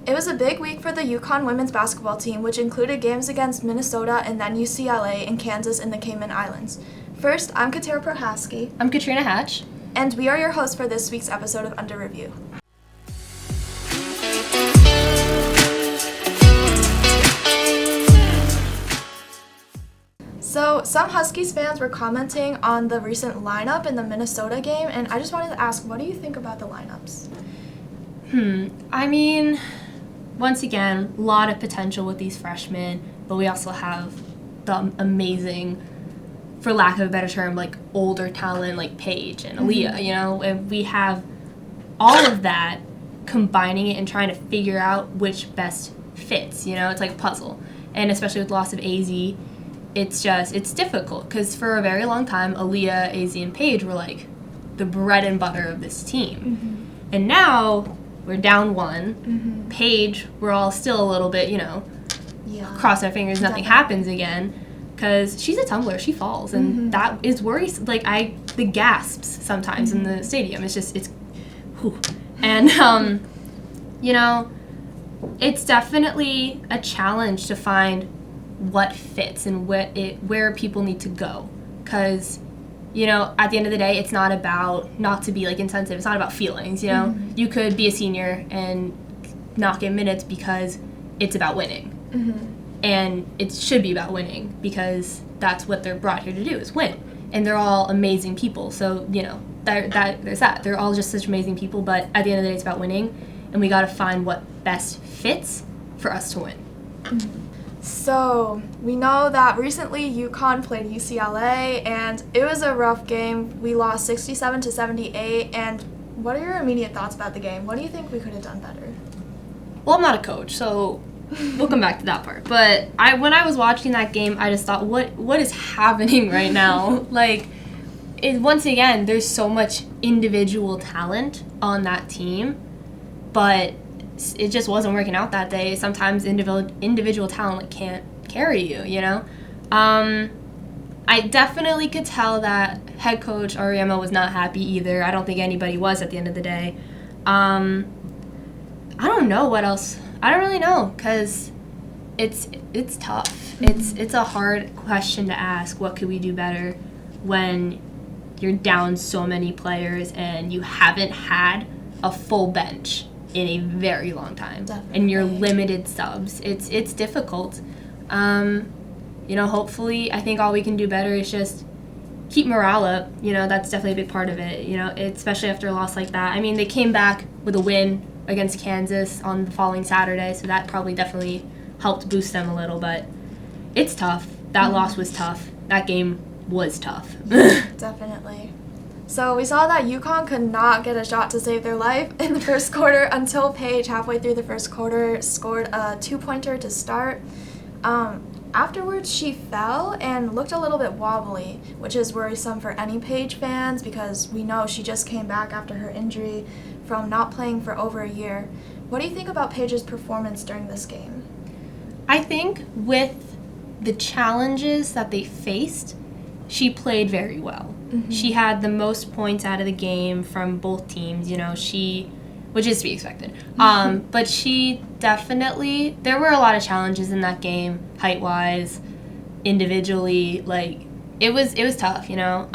It was a big week for the UConn women's basketball team, which included games against Minnesota and then UCLA and Kansas in the Cayman Islands. First, I'm Katera Prohaski. I'm Katrina Hatch. And we are your hosts for this week's episode of Under Review. So, some Huskies fans were commenting on the recent lineup in the Minnesota game, and I just wanted to ask, what do you think about the lineups? I mean, once again, a lot of potential with these freshmen, but we also have the amazing, for lack of a better term, like older talent like Paige and Aaliyah, you know, and we have all of that, combining it and trying to figure out which best fits, you know, it's like a puzzle. And especially with loss of AZ, it's difficult because for a very long time, Aaliyah, AZ, and Paige were like the bread and butter of this team. And now we're down one. Paige, we're all still a little bit, you know, cross our fingers, nothing happens again, because she's a tumbler, she falls, and that is worrisome. Like, the gasps sometimes in the stadium, it's whew. And, you know, it's definitely a challenge to find what fits and where people need to go, because, you know, at the end of the day, it's not about, not to be, like, insensitive, it's not about feelings, you know? You could be a senior and not get minutes because it's about winning. And it should be about winning because that's what they're brought here to do, is win. And they're all amazing people, so, you know, there's that. They're all just such amazing people, but at the end of the day, it's about winning, and we gotta find what best fits for us to win. So, we know that recently UConn played UCLA, and it was a rough game. We lost 67-78, and what are your immediate thoughts about the game? What do you think we could have done better? Well, I'm not a coach, so we'll come back to that part. But when I was watching that game, I just thought, what is happening right now? Like, once again, there's so much individual talent on that team, but it just wasn't working out that day. Sometimes individual talent can't carry you, you know? I definitely could tell that head coach Ariema was not happy either. I don't think anybody was at the end of the day. I don't know what else. I don't really know, because it's tough. It's a hard question to ask. What could we do better when you're down so many players and you haven't had a full bench in a very long time? Definitely. And you're limited subs. It's difficult. You know, hopefully, I think all we can do better is just keep morale up. You know, that's definitely a big part of it, you know, especially after a loss like that. I mean, they came back with a win against Kansas on the following Saturday, so that probably definitely helped boost them a little, but it's tough. That loss was tough. That game was tough. Definitely. So we saw that UConn could not get a shot to save their life in the first quarter until Paige, halfway through the first quarter, scored a two-pointer to start. Afterwards, she fell and looked a little bit wobbly, which is worrisome for any Paige fans because we know she just came back after her injury from not playing for over a year. What do you think about Paige's performance during this game? I think with the challenges that they faced, she played very well. She had the most points out of the game from both teams, you know, which is to be expected. But she definitely, there were a lot of challenges in that game, height-wise, individually, like, it was tough, you know.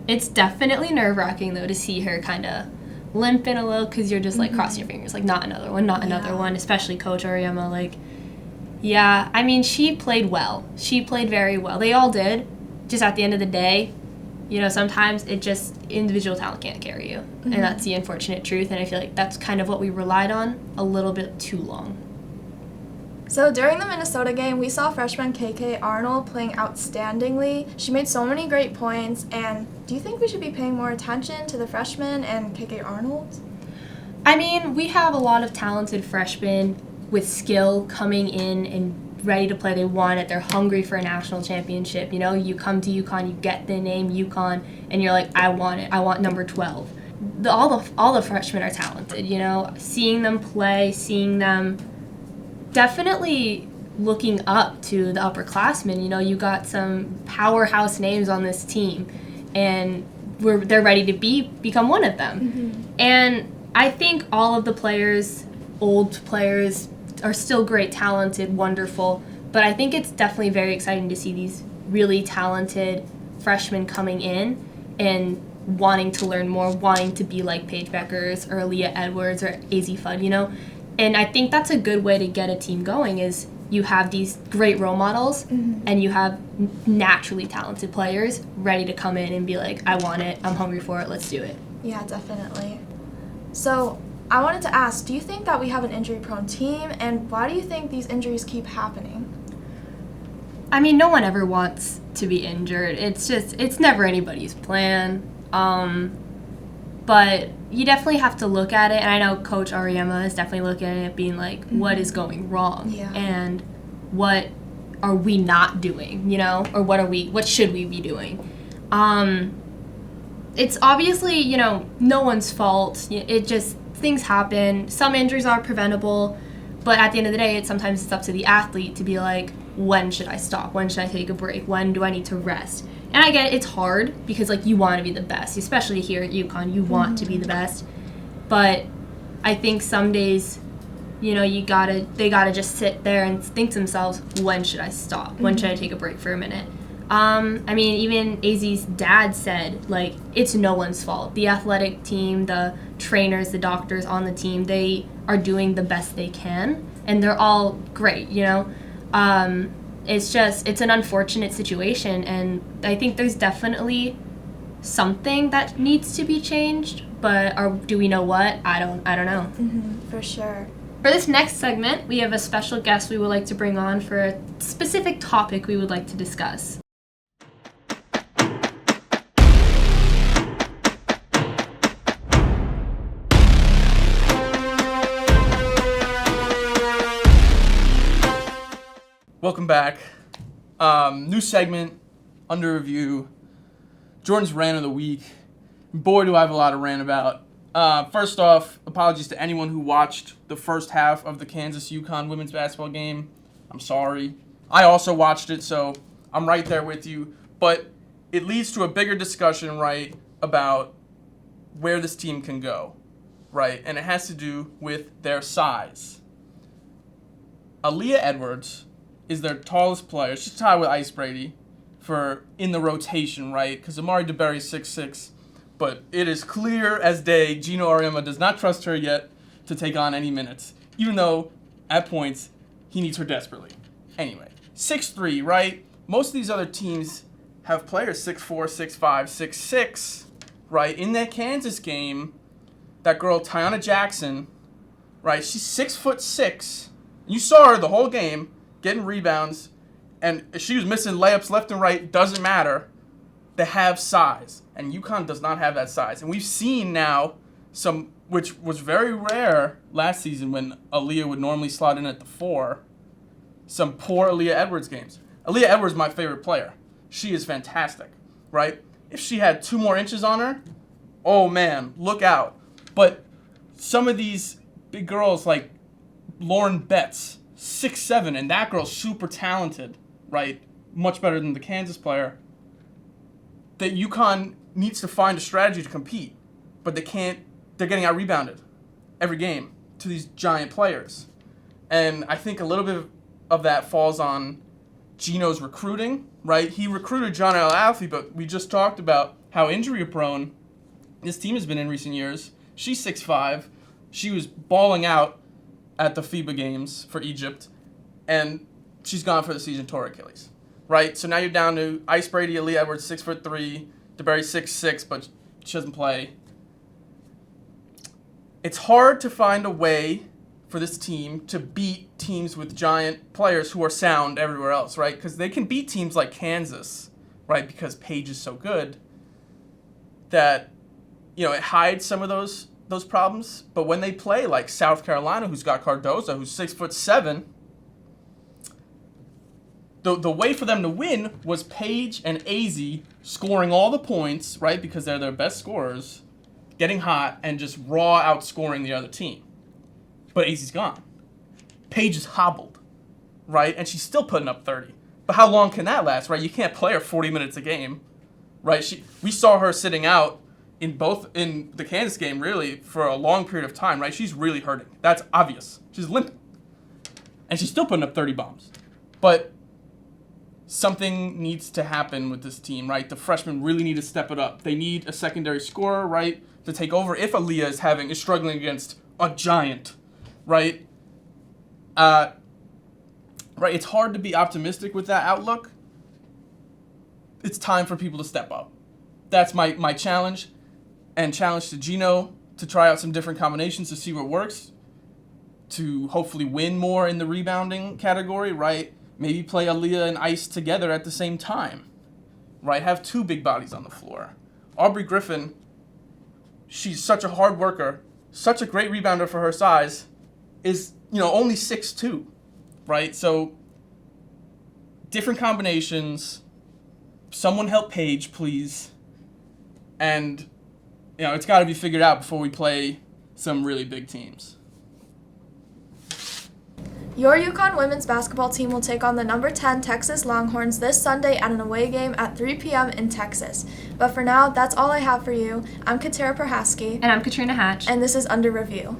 It's definitely nerve-wracking, though, to see her kind of limping a little, because you're just, like, crossing your fingers, like, not another one, especially Coach Ariema, like, yeah, I mean, she played well. She played very well. They all did. Just at the end of the day, you know, sometimes it just, individual talent can't carry you. And that's the unfortunate truth. And I feel like that's kind of what we relied on a little bit too long. So during the Minnesota game, we saw freshman KK Arnold playing outstandingly. She made so many great points. And do you think we should be paying more attention to the freshmen and KK Arnold? I mean, we have a lot of talented freshmen with skill coming in and ready to play. They want it. They're hungry for a national championship. You know, you come to UConn, you get the name UConn, and you're like, I want it. I want number 12. All the freshmen are talented, you know. Seeing them play, seeing them definitely looking up to the upperclassmen. You know, you got some powerhouse names on this team, and they're ready to become one of them. And I think all of the players old players are still great, talented, wonderful. But I think it's definitely very exciting to see these really talented freshmen coming in and wanting to learn more, wanting to be like Paige Beckers or Leah Edwards or AZ Fudd, you know? And I think that's a good way to get a team going is you have these great role models and you have naturally talented players ready to come in and be like, I want it, I'm hungry for it, let's do it. Yeah, definitely. So I wanted to ask, do you think that we have an injury-prone team, and why do you think these injuries keep happening? I mean, no one ever wants to be injured. It's never anybody's plan. But you definitely have to look at it, and I know Coach Ariema is definitely looking at it being like, what is going wrong? Yeah. And what are we not doing, you know? Or what should we be doing? It's obviously, you know, no one's fault. It just, things happen. Some injuries are preventable, but at the end of the day, sometimes it's up to the athlete to be like, when should I stop? When should I take a break? When do I need to rest? And I get it, it's hard because, like, you want to be the best, especially here at UConn. You want to be the best. But I think some days, you know, they gotta just sit there and think to themselves, when should I stop? When should I take a break for a minute? I mean, even AZ's dad said, like, it's no one's fault. The athletic team, the trainers, the doctors on the team, they are doing the best they can, and they're all great, you know? It's an unfortunate situation, and I think there's definitely something that needs to be changed, but do we know what? I don't know. For sure. For this next segment, we have a special guest we would like to bring on for a specific topic we would like to discuss. Welcome back. New segment, under review. Jordan's rant of the week. Boy, do I have a lot to rant about. First off, apologies to anyone who watched the first half of the Kansas-UConn women's basketball game. I'm sorry. I also watched it, so I'm right there with you. But it leads to a bigger discussion, right, about where this team can go, right? And it has to do with their size. Aaliyah Edwards is their tallest player. She's tied with Ice Brady for in the rotation, right? Because Amari DeBerry's 6'6", but it is clear as day Gino Auriemma does not trust her yet to take on any minutes, even though at points he needs her desperately. Anyway, 6'3", right? Most of these other teams have players 6'4", 6'5", 6'6", right? In that Kansas game, that girl Tiana Jackson, right? She's 6'6". You saw her the whole game, getting rebounds, and she was missing layups left and right, doesn't matter. They have size, and UConn does not have that size. And we've seen now some, which was very rare last season when Aaliyah would normally slot in at the 4, some poor Aaliyah Edwards games. Aaliyah Edwards is my favorite player. She is fantastic, right? If she had 2 more inches on her, oh man, look out. But some of these big girls like Lauren Betts, 6'7", and that girl's super talented, right? Much better than the Kansas player. That UConn needs to find a strategy to compete, but they can't. They're getting out-rebounded every game to these giant players. And I think a little bit of that falls on Gino's recruiting, right? He recruited John L. Alfie, but we just talked about how injury-prone this team has been in recent years. She's 6'5". She was balling out at the FIBA games for Egypt, and she's gone for the season, tore Achilles, right? So now you're down to Ice Brady, Aaliyah Edwards, 6'3", DeBerry 6'6", but she doesn't play. It's hard to find a way for this team to beat teams with giant players who are sound everywhere else, right? Because they can beat teams like Kansas, right? Because Paige is so good that, you know, it hides some of those problems, but when they play like South Carolina, who's got Cardozo, who's 6'7", the way for them to win was Paige and AZ scoring all the points, right, because they're their best scorers, getting hot, and just raw outscoring the other team. But AZ's gone. Paige is hobbled, right, and she's still putting up 30. But how long can that last, right? You can't play her 40 minutes a game, right? We saw her sitting out in the Kansas game, really, for a long period of time, right? She's really hurting. That's obvious. She's limping. And she's still putting up 30 bombs. But something needs to happen with this team, right? The freshmen really need to step it up. They need a secondary scorer, right, to take over if Aaliyah is struggling against a giant, right? Right, it's hard to be optimistic with that outlook. It's time for people to step up. That's my challenge, and challenge to Gino to try out some different combinations to see what works, to hopefully win more in the rebounding category, right? Maybe play Aaliyah and Ice together at the same time, right? Have two big bodies on the floor. Aubrey Griffin, she's such a hard worker, such a great rebounder for her size, is, only 6'2", right? So different combinations. Someone help Paige, please. And, it's got to be figured out before we play some really big teams. Your UConn women's basketball team will take on the number 10 Texas Longhorns this Sunday at an away game at 3 p.m. in Texas. But for now, that's all I have for you. I'm Katera Prohaski. And I'm Katrina Hatch. And this is Under Review.